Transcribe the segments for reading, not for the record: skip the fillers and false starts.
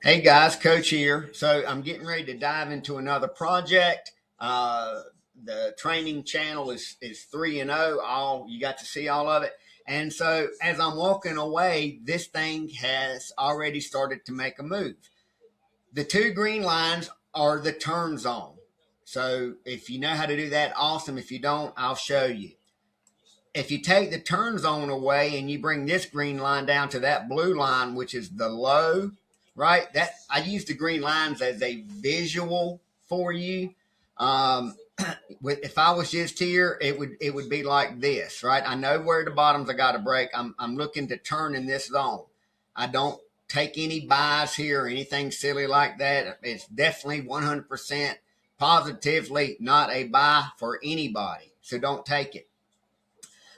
Hey guys, Coach here. So I'm getting ready to dive into another project. The training channel is 3-0. All you got to see all of it. And so as I'm walking away, this thing has already started to make a move. The two green lines are the turn zone. So if you know how to do that, awesome. If you don't, I'll show you. If you take the turn zone away and you bring this green line down to that blue line, which is the low, right? That I use the green lines as a visual for you. If I was just here, it would be like this, right? I know where the bottoms I got to break. I'm looking to turn in this zone. I don't take any buys here or anything silly like that. It's definitely 100% positively not a buy for anybody. So don't take it.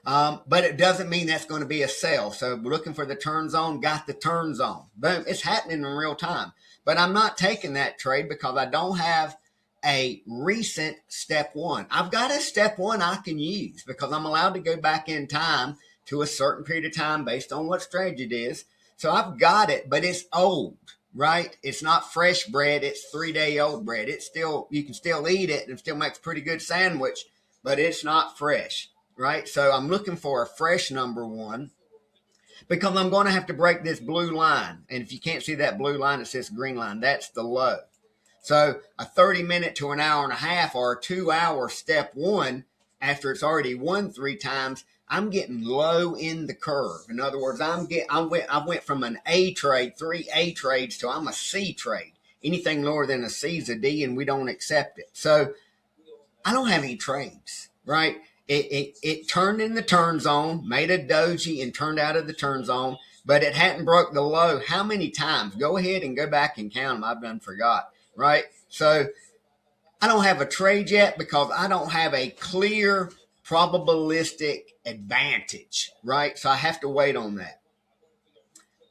But it doesn't mean that's going to be a sell. So looking for the turn zone, got the turn zone. Boom, it's happening in real time. But I'm not taking that trade because I don't have a recent step one. I've got a step one I can use because I'm allowed to go back in time to a certain period of time based on what strategy it is. So I've got it, but it's old, right? It's not fresh bread. It's 3-day-old bread. It's still, you can still eat it and it still makes a pretty good sandwich, but it's not fresh. Right? So I'm looking for a fresh number one because I'm going to have to break this blue line. And if you can't see that blue line, it says green line. That's the low. So a 30-minute to an hour and a half or a 2-hour step one, after it's already won 3 times, I'm getting low in the curve. In other words, I went from an A trade, 3 A trades, to I'm a C trade. Anything lower than a C is a D, and we don't accept it. So I don't have any trades, right? It turned in the turn zone, made a doji and turned out of the turn zone, but it hadn't broke the low. How many times? Go ahead and go back and count them. I've done forgot, right? So I don't have a trade yet because I don't have a clear probabilistic advantage, right? So I have to wait on that.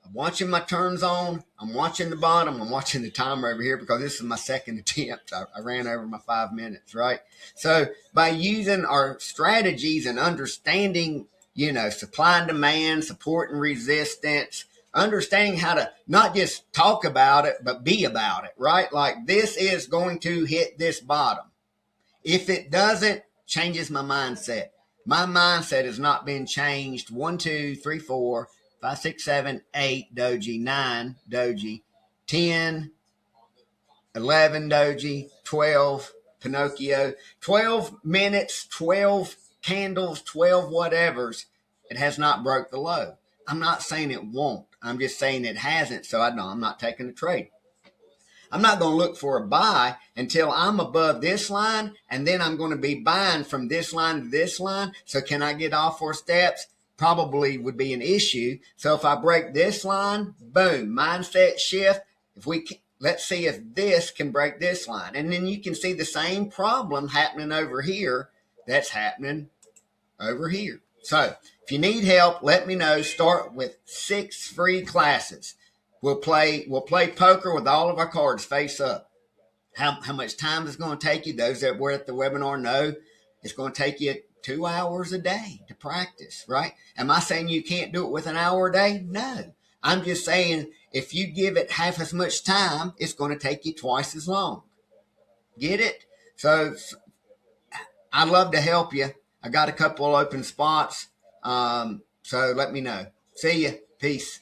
I'm watching my turns on. I'm watching the bottom. I'm watching the timer over here because this is my second attempt. I ran over my 5 minutes, right? So by using our strategies and understanding, supply and demand, support and resistance, understanding how to not just talk about it, but be about it, right? Like this is going to hit this bottom. If it doesn't, changes my mindset. My mindset has not been changed. 1, 2, 3, 4, 5, 6, 7, 8 doji, 9 doji, 10, 11 doji, 12 Pinocchio, 12 minutes, 12 candles, 12 whatevers. It has not broke the low. I'm not saying it won't. I'm just saying it hasn't. So I'm not taking the trade. I'm not going to look for a buy until I'm above this line, and then I'm going to be buying from this line to this line. So can I get all 4 steps? Probably would be an issue. So if I break this line, boom, mindset shift. Let's see if this can break this line. And then you can see the same problem happening over here that's happening over here. So if you need help, let me know. Start with 6 free classes. We'll play poker with all of our cards face up. How much time is going to take you? Those that were at the webinar know it's going to take you 2 hours a day to practice, right? Am I saying you can't do it with an hour a day? No. I'm just saying if you give it half as much time, it's going to take you twice as long. Get it? So I'd love to help you. I got a couple open spots. So let me know. See ya. Peace.